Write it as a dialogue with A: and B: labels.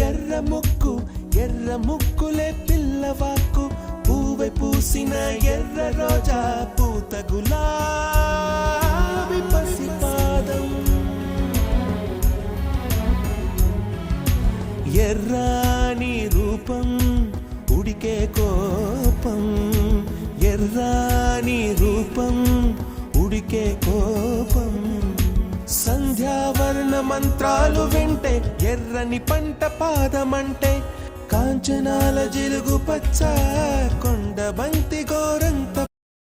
A: ఎర్ర ముక్కు ఎర్ర ముక్కులే పిల్లవాకు పూవై పూసిన ఎర్ర రోజా పూత గులాబీ పసిపాదం ఎర్రాని రూపం ఉడికే కోపం ఎర్రాని రూపం ఉడికే కోపం సంధ్యావర్ణ మంత్రాలు వింటే ఎర్రని పంట పాదమంటే కాంచనాల జిలుగు పచ్చ కొండ బంతి ఘోరంగా